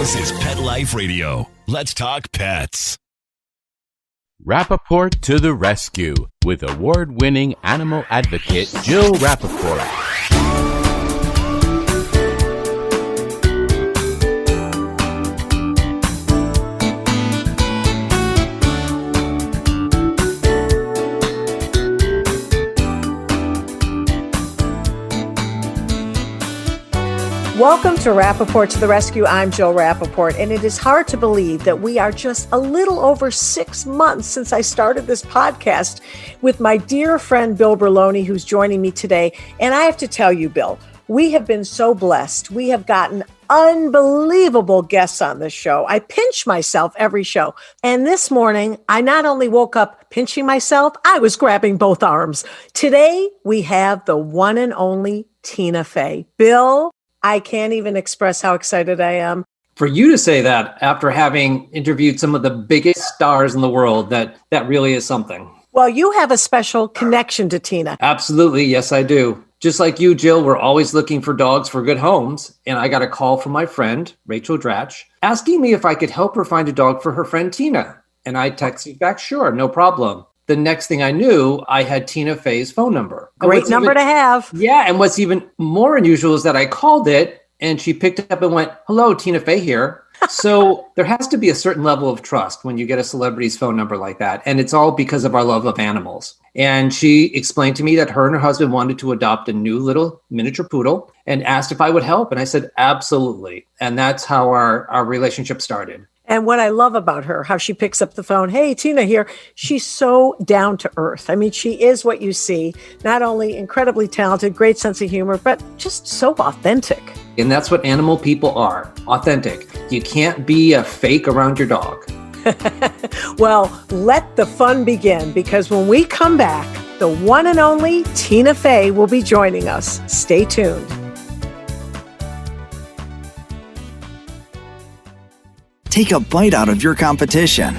This is Pet Life Radio. Let's talk pets. Rappaport to the rescue with award-winning animal advocate Jill Rappaport. Welcome to Rappaport to the Rescue. I'm Jill Rappaport, and it is hard to believe that we are just a little over 6 months since I started this podcast with my dear friend Bill Berloni, who's joining me today. And I have to tell you, Bill, we have been so blessed. We have gotten unbelievable guests on this show. I pinch myself every show. And this morning, I not only woke up pinching myself, I was grabbing both arms. Today, we have the one and only Tina Fey. Bill, I can't even express how excited I am. For you to say that after having interviewed some of the biggest stars in the world, that really is something. Well, you have a special connection to Tina. Absolutely. Yes, I do. Just like you, Jill, we're always looking for dogs for good homes. And I got a call from my friend, Rachel Dratch, asking me if I could help her find a dog for her friend Tina. And I texted back, sure, no problem. The next thing I knew, I had Tina Fey's phone number. Great number to have. Yeah. And what's even more unusual is that I called it and she picked it up and went, hello, Tina Fey here. So there has to be a certain level of trust when you get a celebrity's phone number like that. And it's all because of our love of animals. And she explained to me that her and her husband wanted to adopt a new little miniature poodle and asked if I would help. And I said, absolutely. And that's how our relationship started. And what I love about her, how she picks up the phone, hey, Tina here, she's so down to earth. I mean, she is what you see, not only incredibly talented, great sense of humor, but just so authentic. And that's what animal people are, authentic. You can't be a fake around your dog. Well, let the fun begin, because when we come back, the one and only Tina Fey will be joining us. Stay tuned. Take a bite out of your competition.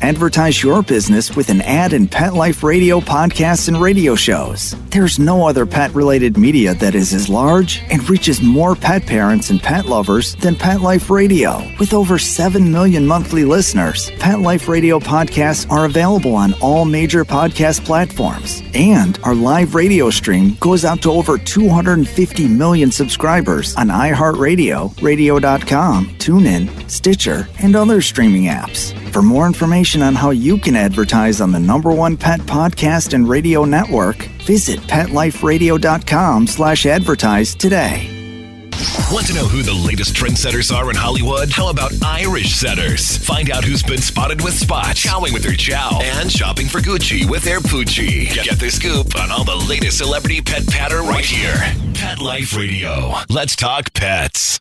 Advertise your business with an ad in Pet Life Radio podcasts and radio shows. There's no other pet-related media that is as large and reaches more pet parents and pet lovers than Pet Life Radio. With over 7 million monthly listeners, Pet Life Radio podcasts are available on all major podcast platforms. And our live radio stream goes out to over 250 million subscribers on iHeartRadio, radio.com, TuneIn, Stitcher, and other streaming apps. For more information on how you can advertise on the #1 pet podcast and radio network, visit PetLifeRadio.com/advertise today. Want to know who the latest trendsetters are in Hollywood? How about Irish setters? Find out who's been spotted with Spot, chowing with their chow, and shopping for Gucci with their Poochie. Get the scoop on all the latest celebrity pet patter right here. Pet Life Radio. Let's talk pets.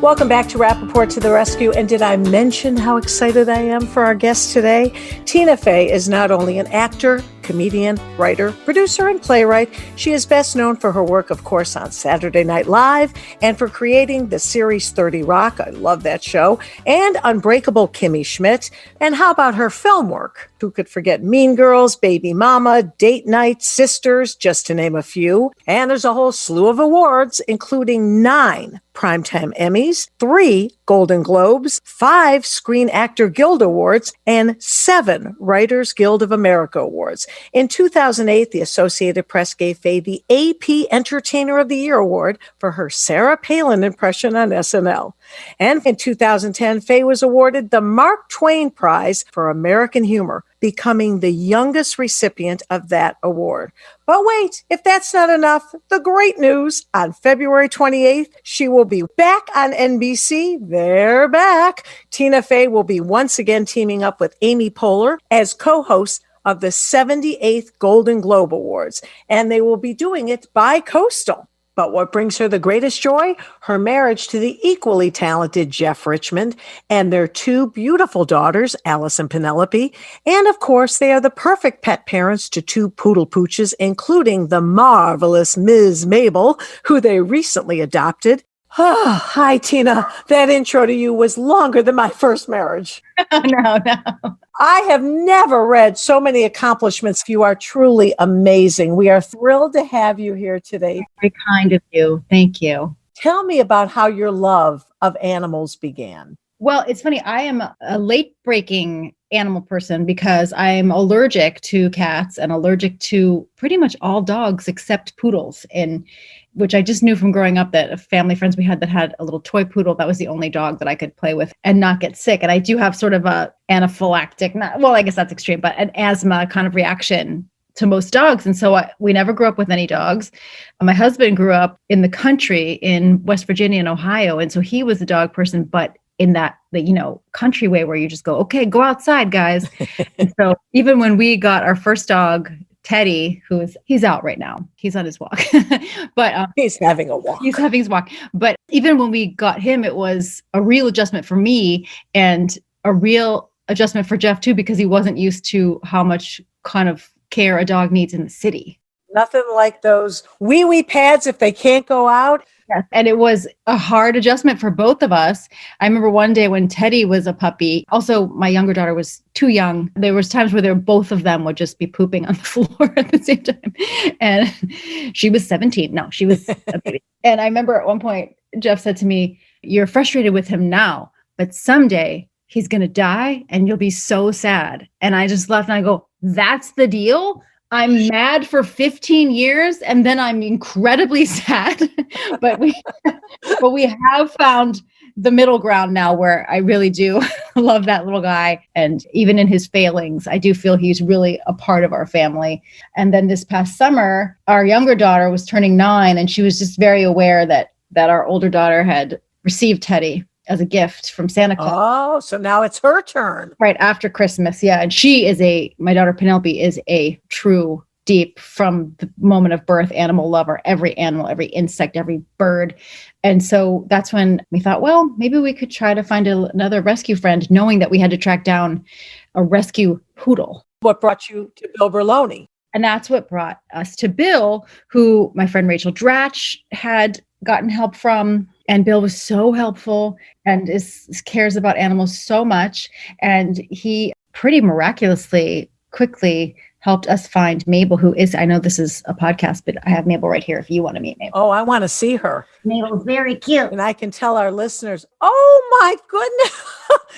Welcome back to Rappaport to the Rescue. And did I mention how excited I am for our guest today? Tina Fey is not only an actor, comedian, writer, producer, and playwright. She is best known for her work, of course, on Saturday Night Live and for creating the series 30 Rock. I love that show. And Unbreakable Kimmy Schmidt. And how about her film work? Who could forget Mean Girls, Baby Mama, Date Night, Sisters, just to name a few. And there's a whole slew of awards, including 9 Primetime Emmys, 3 Golden Globes, 5 Screen Actor Guild Awards, and 7 Writers Guild of America Awards. In 2008, the Associated Press gave Fey the AP Entertainer of the Year Award for her Sarah Palin impression on SNL. And in 2010, Fey was awarded the Mark Twain Prize for American Humor, becoming the youngest recipient of that award. But wait, if that's not enough, the great news, on February 28th, she will be back on NBC. They're back. Tina Fey will be once again teaming up with Amy Poehler as co-host of the 78th Golden Globe Awards, and they will be doing it bi-coastal. But what brings her the greatest joy? Her marriage to the equally talented Jeff Richmond and their 2 beautiful daughters, Alice and Penelope. And of course, they are the perfect pet parents to 2 poodle pooches, including the marvelous Ms. Mabel, who they recently adopted. Hi, Tina. That intro to you was longer than my first marriage. No. I have never read so many accomplishments. You are truly amazing. We are thrilled to have you here today. Very kind of you. Thank you. Tell me about how your love of animals began. Well, it's funny. I am a late breaking animal person because I'm allergic to cats and allergic to pretty much all dogs except poodles, and which I just knew from growing up that family friends we had that had a little toy poodle, that was the only dog that I could play with and not get sick. And I do have sort of a anaphylactic, I guess that's extreme, but an asthma kind of reaction to most dogs. And so we never grew up with any dogs. My husband grew up in the country in West Virginia and Ohio. And so he was a dog person, but in the country way where you just go, okay, go outside, guys. And so even when we got our first dog, Teddy, he's out right now. He's on his walk, but He's having a walk. He's having his walk. But even when we got him, it was a real adjustment for me and a real adjustment for Jeff too, because he wasn't used to how much kind of care a dog needs in the city. Nothing like those wee pads if they can't go out. Yes. And it was a hard adjustment for both of us. I remember one day when Teddy was a puppy, also my younger daughter was too young. There was times where both of them would just be pooping on the floor at the same time. And she was 17. No, she was a baby. And I remember at one point, Jeff said to me, "You're frustrated with him now, but someday he's going to die and you'll be so sad." And I just left and I go, that's the deal? I'm mad for 15 years and then I'm incredibly sad. but we have found the middle ground now where I really do love that little guy. And even in his failings, I do feel he's really a part of our family. And then this past summer, our younger daughter was turning 9 and she was just very aware that our older daughter had received Teddy as a gift from Santa Claus. Oh, so now it's her turn. Right after Christmas. Yeah. And my daughter Penelope is a true, deep, from the moment of birth, animal lover, every animal, every insect, every bird. And so that's when we thought, well, maybe we could try to find another rescue friend, knowing that we had to track down a rescue poodle. What brought you to Bill Berloni? And that's what brought us to Bill, who my friend Rachel Dratch had gotten help from. And Bill was so helpful and cares about animals so much. And he pretty miraculously, quickly helped us find Mabel, who is, I know this is a podcast, but I have Mabel right here if you want to meet Mabel. Oh, I want to see her. Mabel's very cute. And I can tell our listeners, oh my goodness,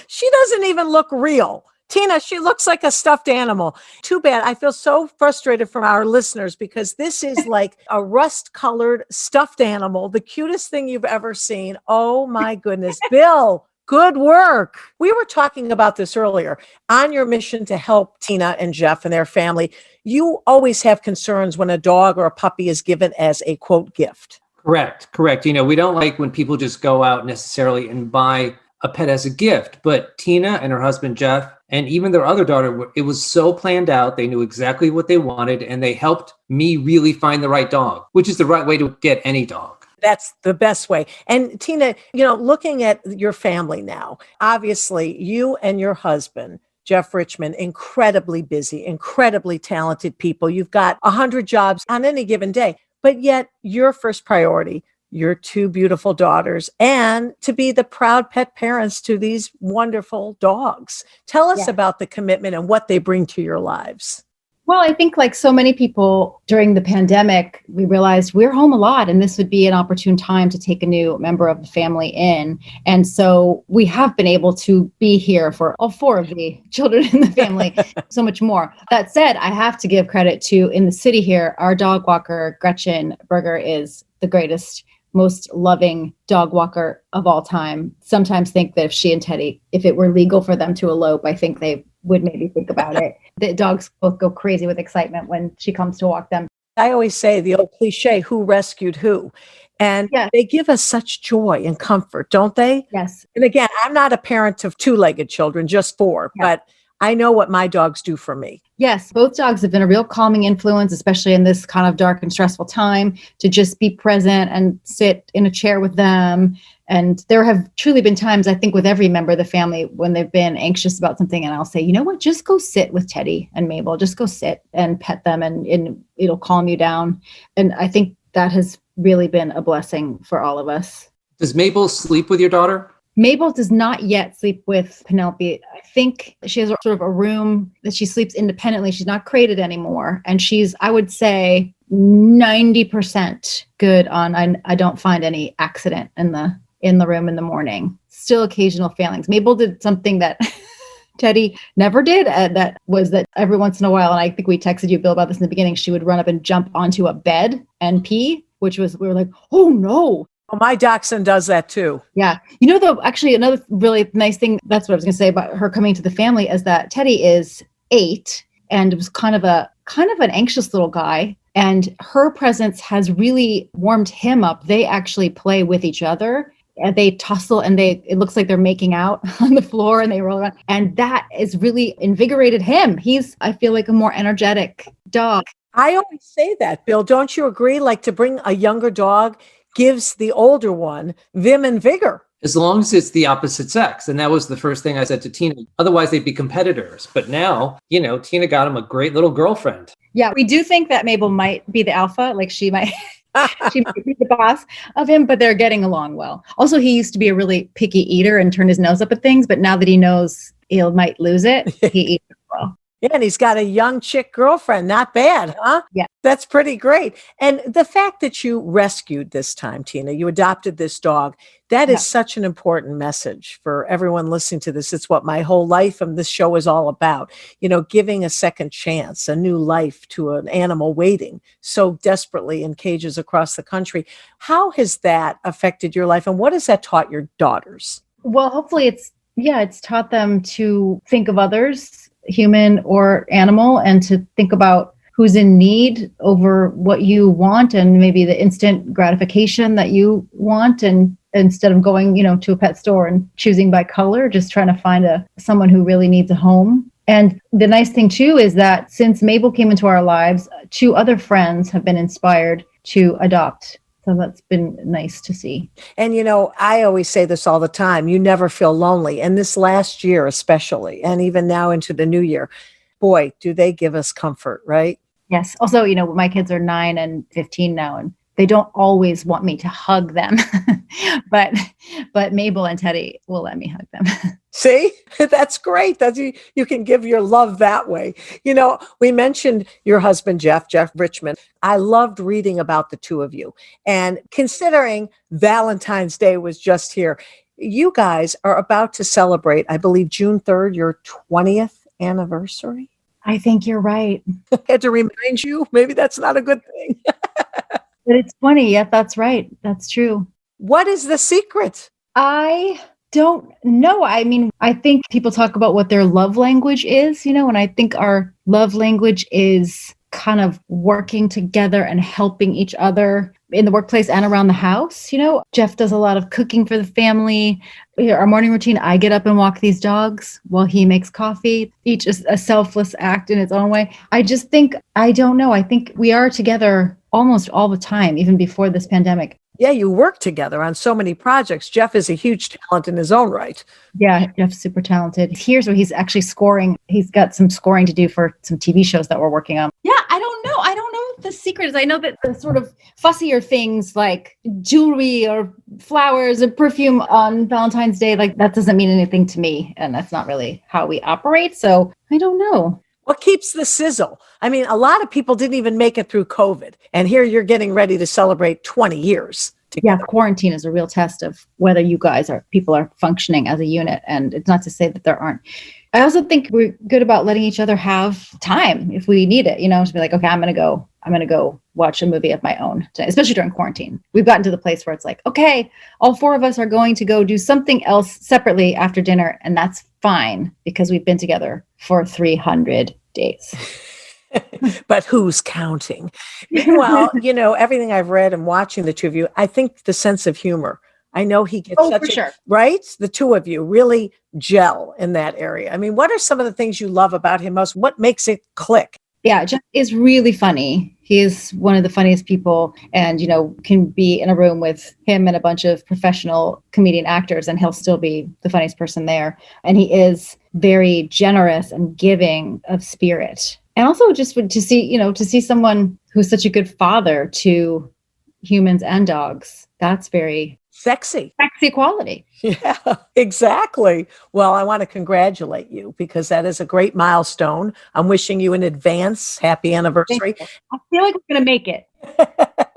she doesn't even look real. Tina, she looks like a stuffed animal. Too bad. I feel so frustrated from our listeners because this is like a rust-colored stuffed animal, the cutest thing you've ever seen. Oh my goodness. Bill, good work. We were talking about this earlier. On your mission to help Tina and Jeff and their family, you always have concerns when a dog or a puppy is given as a, quote, gift. Correct. We don't like when people just go out necessarily and buy a pet as a gift, but Tina and her husband, Jeff, and even their other daughter, it was so planned out. They knew exactly what they wanted, and they helped me really find the right dog, which is the right way to get any dog. That's the best way. And Tina, looking at your family now, obviously you and your husband, Jeff Richmond, incredibly busy, incredibly talented people. You've got 100 jobs on any given day, but yet your first priority, your 2 beautiful daughters, and to be the proud pet parents to these wonderful dogs. Tell us about the commitment and what they bring to your lives. Well, I think like so many people during the pandemic, we realized we're home a lot and this would be an opportune time to take a new member of the family in. And so we have been able to be here for all 4 of the children in the family, so much more. That said, I have to give credit to, in the city here, our dog walker, Gretchen Berger, is the greatest, most loving dog walker of all time. Sometimes think that if she and Teddy, if it were legal for them to elope, I think they would maybe think about it. The dogs both go crazy with excitement when she comes to walk them. I always say the old cliche, who rescued who? And they give us such joy and comfort, don't they? Yes. And again, I'm not a parent of 2-legged children, just 4, but I know what my dogs do for me. Yes, both dogs have been a real calming influence, especially in this kind of dark and stressful time, to just be present and sit in a chair with them. And there have truly been times, I think, with every member of the family when they've been anxious about something. And I'll say, you know what, just go sit with Teddy and Mabel, just go sit and pet them and it'll calm you down. And I think that has really been a blessing for all of us. Does Mabel sleep with your daughter? Mabel does not yet sleep with Penelope. I think she has sort of a room that she sleeps independently. She's not crated anymore. And she's, I would say, 90% good on, I don't find any accident in the room in the morning. Still occasional failings. Mabel did something that Teddy never did. That was that every once in a while, and I think we texted you, Bill, about this in the beginning, she would run up and jump onto a bed and pee, we were like, oh no. Well, my dachshund does that too. Yeah. Though, actually, another really nice thing, that's what I was going to say about her coming to the family, is that Teddy is 8 and was kind of an anxious little guy. And her presence has really warmed him up. They actually play with each other. And they tussle and it looks like they're making out on the floor and they roll around. And that has really invigorated him. He's, I feel like, a more energetic dog. I always say that, Bill. Don't you agree? Like, to bring a younger dog gives the older one vim and vigor. As long as it's the opposite sex. And that was the first thing I said to Tina. Otherwise, they'd be competitors. But now, Tina got him a great little girlfriend. Yeah, we do think that Mabel might be the alpha. Like, she might be the boss of him, but they're getting along well. Also, he used to be a really picky eater and turn his nose up at things. But now that he knows he might lose it, he eats well. Yeah, and he's got a young chick girlfriend. Not bad, huh? Yeah. That's pretty great. And the fact that you rescued this time, Tina, you adopted this dog, that is such an important message for everyone listening to this. It's what my whole life and this show is all about. Giving a second chance, a new life to an animal waiting so desperately in cages across the country. How has that affected your life? And what has that taught your daughters? Well, hopefully it's taught them to think of others, human or animal, and to think about who's in need over what you want and maybe the instant gratification that you want. And instead of going, to a pet store and choosing by color, just trying to find someone who really needs a home. And the nice thing too is that since Mabel came into our lives, 2 other friends have been inspired to adopt. So that's been nice to see. And, I always say this all the time, you never feel lonely. And this last year, especially, and even now into the new year, boy, do they give us comfort, right? Yes. Also, my kids are 9 and 15 now, and they don't always want me to hug them, but Mabel and Teddy will let me hug them. See, that's great. You can give your love that way. We mentioned your husband, Jeff Richmond. I loved reading about the 2 of you. And considering Valentine's Day was just here, you guys are about to celebrate, I believe, June 3rd, your 20th anniversary. I think you're right. I had to remind you, maybe that's not a good thing. But it's 20. Yeah, that's right. That's true. What is the secret? I don't know. I mean, I think people talk about what their love language is, and I think our love language is kind of working together and helping each other in the workplace and around the house. Jeff does a lot of cooking for the family. Our morning routine, I get up and walk these dogs while he makes coffee. Each is a selfless act in its own way. I just think, I don't know. I think we are together almost all the time, even before this pandemic. Yeah, you work together on so many projects. Jeff is a huge talent in his own right. Yeah, Jeff's super talented. Here's where he's actually scoring. He's got some scoring to do for some TV shows that we're working on. Yeah, I don't know. I don't know what the secret is. I know that the sort of fussier things like jewelry or flowers or perfume on Valentine's Day, like that doesn't mean anything to me. And that's not really how we operate. So I don't know. What keeps the sizzle? I mean, a lot of people didn't even make it through COVID. And here you're getting ready to celebrate 20 years. Yeah, quarantine is a real test of whether people are functioning as a unit. And it's not to say that there aren't. I also think we're good about letting each other have time if we need it, to be like, okay, I'm going to go watch a movie of my own, especially during quarantine. We've gotten to the place where it's like, okay, all 4 of us are going to go do something else separately after dinner. And that's fine because we've been together for 300 days. But who's counting? Meanwhile, everything I've read and watching the 2 of you, I think the sense of humor. I know he gets right? The 2 of you really gel in that area. I mean, what are some of the things you love about him most? What makes it click? Yeah, Jeff is really funny. He is one of the funniest people and, can be in a room with him and a bunch of professional comedian actors and he'll still be the funniest person there. And he is very generous and giving of spirit. And also just to see someone who's such a good father to humans and dogs. That's very Sexy. Sexy quality. Yeah, exactly. Well, I want to congratulate you because that is a great milestone. I'm wishing you in advance happy anniversary. I feel like we're going to make it.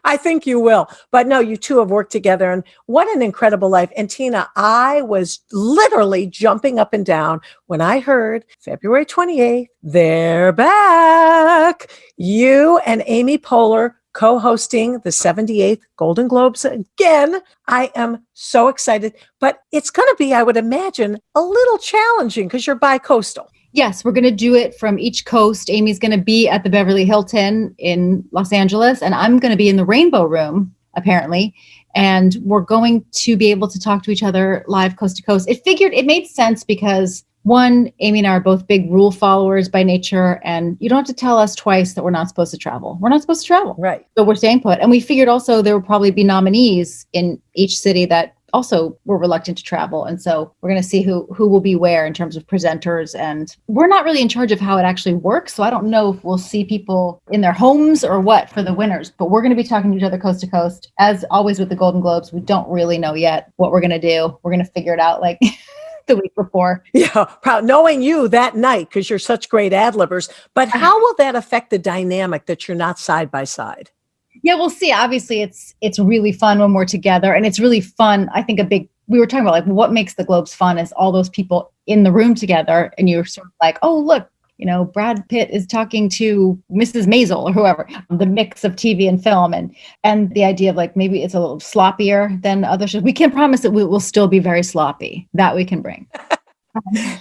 I think you will. But no, you two have worked together and what an incredible life. And Tina, I was literally jumping up and down when I heard February 28th, they're back. You and Amy Poehler co-hosting the 78th Golden Globes again. I am so excited, but it's going to be, I would imagine, a little challenging because you're bi-coastal. Yes, we're going to do it from each coast. Amy's going to be at the Beverly Hilton in Los Angeles, and I'm going to be in the Rainbow Room, apparently. And we're going to be able to talk to each other live coast to coast. It made sense because one, Amy and I are both big rule followers by nature, and you don't have to tell us twice that we're not supposed to travel. We're not supposed to travel. Right. So we're staying put. And we figured also there would probably be nominees in each city that also were reluctant to travel. And so we're going to see who will be where in terms of presenters. And we're not really in charge of how it actually works. So I don't know if we'll see people in their homes or what for the winners, but we're going to be talking to each other coast to coast. As always with the Golden Globes, we don't really know yet what we're going to do. We're going to figure it out like the week before. Yeah, knowing you that night because you're such great ad-libbers. But how will that affect the dynamic that you're not side by side? Yeah, we'll see. Obviously, it's really fun when we're together. And it's really fun. I think we were talking about like what makes the Globes fun is all those people in the room together. And you're sort of like, oh, look, Brad Pitt is talking to Mrs. Maisel or whoever, the mix of TV and film. And the idea of like, maybe it's a little sloppier than other shows. We can't promise that we will still be very sloppy. That we can bring.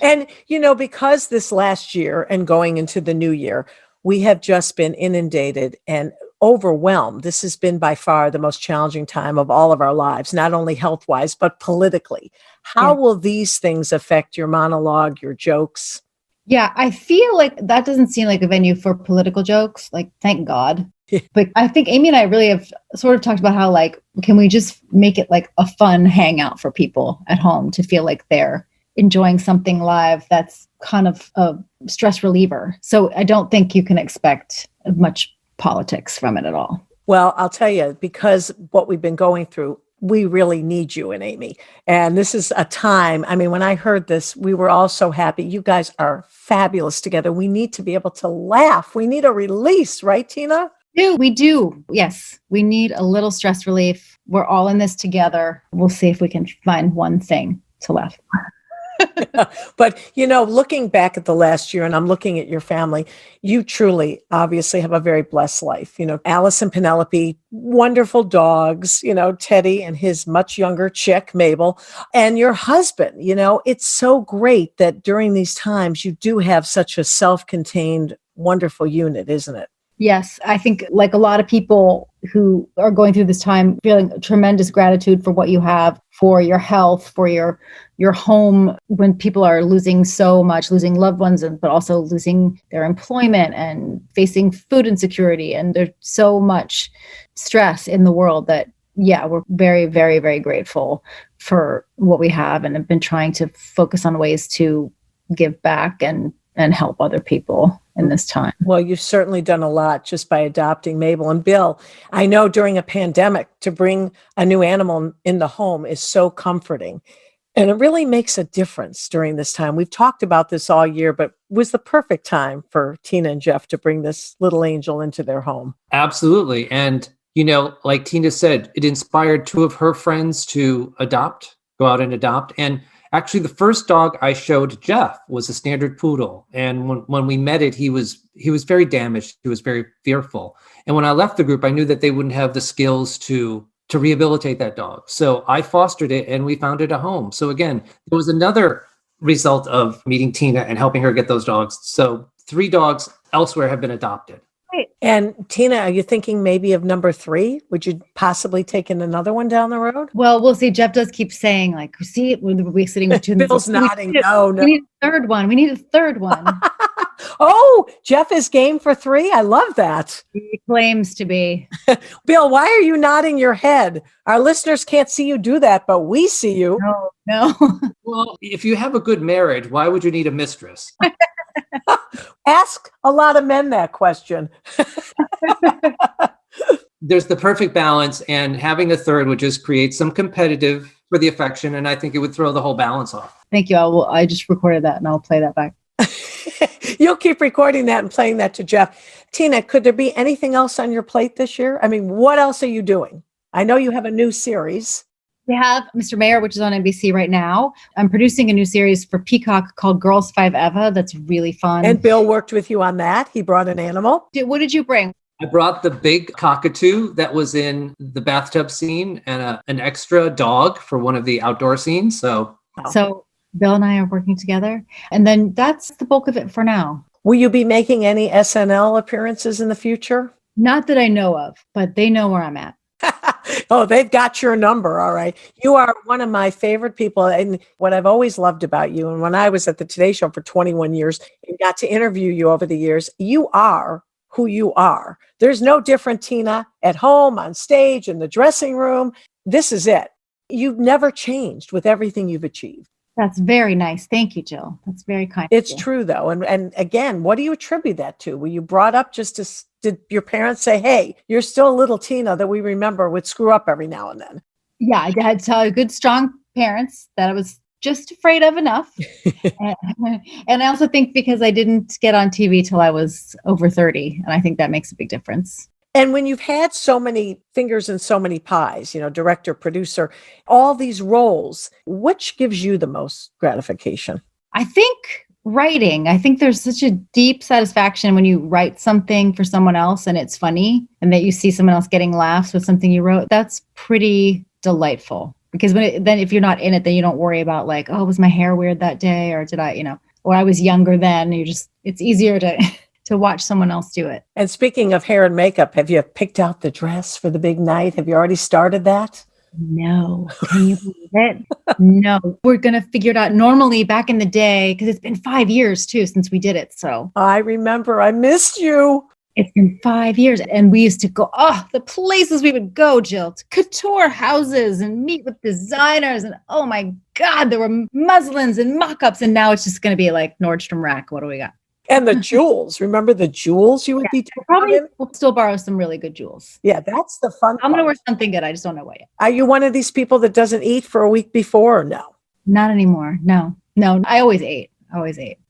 And, because this last year and going into the new year, we have just been inundated and overwhelmed. This has been by far the most challenging time of all of our lives, not only health-wise, but politically. How will these things affect your monologue, your jokes? Yeah, I feel like that doesn't seem like a venue for political jokes. Like, thank God. But I think Amy and I really have sort of talked about how, like, can we just make it like a fun hangout for people at home to feel like they're enjoying something live that's kind of a stress reliever. So I don't think you can expect much politics from it at all. Well, I'll tell you, because what we've been going through, we really need you and Amy. And this is a time, when I heard this, we were all so happy. You guys are fabulous together. We need to be able to laugh. We need a release, right, Tina? We do. Yes. We need a little stress relief. We're all in this together. We'll see if we can find one thing to laugh. But, looking back at the last year and I'm looking at your family, you truly obviously have a very blessed life. Alice and Penelope, wonderful dogs, Teddy and his much younger chick, Mabel, and your husband. It's so great that during these times you do have such a self-contained, wonderful unit, isn't it? Yes, I think like a lot of people who are going through this time, feeling tremendous gratitude for what you have, for your health, for your home, when people are losing so much, losing loved ones, but also losing their employment and facing food insecurity. And there's so much stress in the world that, we're very, very, very grateful for what we have and have been trying to focus on ways to give back and help other people in this time. Well, you've certainly done a lot just by adopting Mabel and Bill. I know during a pandemic to bring a new animal in the home is so comforting. And it really makes a difference during this time. We've talked about this all year, but it was the perfect time for Tina and Jeff to bring this little angel into their home. Absolutely. And, like Tina said, it inspired two of her friends to go out and adopt. And actually, the first dog I showed Jeff was a standard poodle. And when we met it, he was very damaged. He was very fearful. And when I left the group, I knew that they wouldn't have the skills to rehabilitate that dog. So I fostered it and we found it a home. So again, it was another result of meeting Tina and helping her get those dogs. So 3 dogs elsewhere have been adopted. And Tina, are you thinking maybe of number 3? Would you possibly take in another one down the road? Well, we'll see. Jeff does keep saying, like, see, we're sitting with 2. Bill's nodding. No. We need a third one. We need a third one. Oh, Jeff is game for 3. I love that. He claims to be. Bill, why are you nodding your head? Our listeners can't see you do that, but we see you. No. Well, if you have a good marriage, why would you need a mistress? Ask a lot of men that question. there's the perfect balance, and having a third would just create some competitive for the affection, and I think it would throw the whole balance off. Thank you. I just recorded that and I'll play that back. You'll keep recording that and playing that to Jeff. Tina, could there be anything else on your plate this year? I mean, what else are you doing? I know you have a new series. We have Mr. Mayor, which is on NBC right now. I'm producing a new series for Peacock called Girls 5 Eva. That's really fun. And Bill worked with you on that. He brought an animal. What did you bring? I brought the big cockatoo that was in the bathtub scene and an extra dog for one of the outdoor scenes. So Bill and I are working together. And then that's the bulk of it for now. Will you be making any SNL appearances in the future? Not that I know of, but they know where I'm at. Oh, they've got your number. All right. You are one of my favorite people. And what I've always loved about you, and when I was at the Today Show for 21 years and got to interview you over the years, you are who you are. There's no different Tina at home, on stage, in the dressing room. This is it. You've never changed with everything you've achieved. That's very nice. Thank you, Jill. That's very kind. It's true, though. And again, what do you attribute that to? Were you brought up did your parents say, hey, you're still a little Tina that we remember would screw up every now and then? Yeah, I had good, strong parents that I was just afraid of enough. And I also think because I didn't get on TV till I was over 30. And I think that makes a big difference. And when you've had so many fingers in so many pies, director, producer, all these roles, which gives you the most gratification? I think writing. I think there's such a deep satisfaction when you write something for someone else and it's funny and that you see someone else getting laughs with something you wrote. That's pretty delightful because then if you're not in it, then you don't worry about like, oh, was my hair weird that day? Or did I, or I was younger then. It's easier to watch someone else do it. And speaking of hair and makeup, have you picked out the dress for the big night? Have you already started that? No. Can you believe it? No. We're going to figure it out. Normally back in the day, because it's been 5 years too since we did it. So I remember I missed you. It's been 5 years. And we used to go, the places we would go, Jill, to couture houses and meet with designers. And oh my God, there were muslins and mock-ups. And now it's just going to be like Nordstrom Rack. What do we got? And the jewels. Remember the jewels you would be probably will still borrow some really good jewels. Yeah, that's the fun I'm going to wear something good. I just don't know what yet. Are you one of these people that doesn't eat for a week before or no? Not anymore. No. I always ate.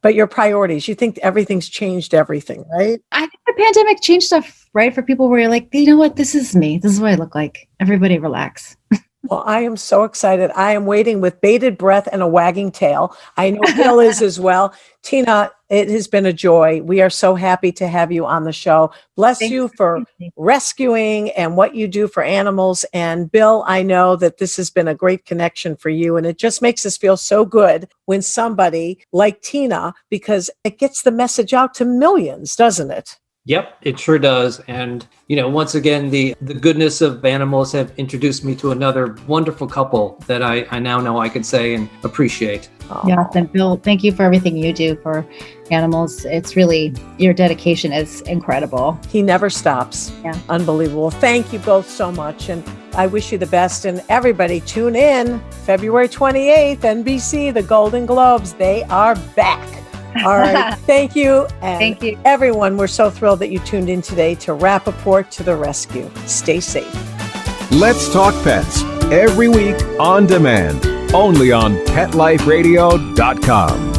But your priorities, you think everything's changed everything, right? I think the pandemic changed stuff, right? For people where you're like, you know what? This is me. This is what I look like. Everybody relax. Well, I am so excited. I am waiting with bated breath and a wagging tail. I know Bill is as well. Tina, it has been a joy. We are so happy to have you on the show. Bless you for rescuing and what you do for animals. And Bill, I know that this has been a great connection for you. And it just makes us feel so good when somebody like Tina, because it gets the message out to millions, doesn't it? Yep, it sure does. And, once again, the goodness of animals have introduced me to another wonderful couple that I now know I could say and appreciate. Yeah, and Bill, thank you for everything you do for animals. It's really, your dedication is incredible. He never stops. Yeah. Unbelievable. Thank you both so much. And I wish you the best. And everybody tune in February 28th, NBC, the Golden Globes. They are back. All right. Thank you. And thank you. Everyone, we're so thrilled that you tuned in today to Rappaport to the Rescue. Stay safe. Let's Talk Pets every week on demand, only on PetLifeRadio.com.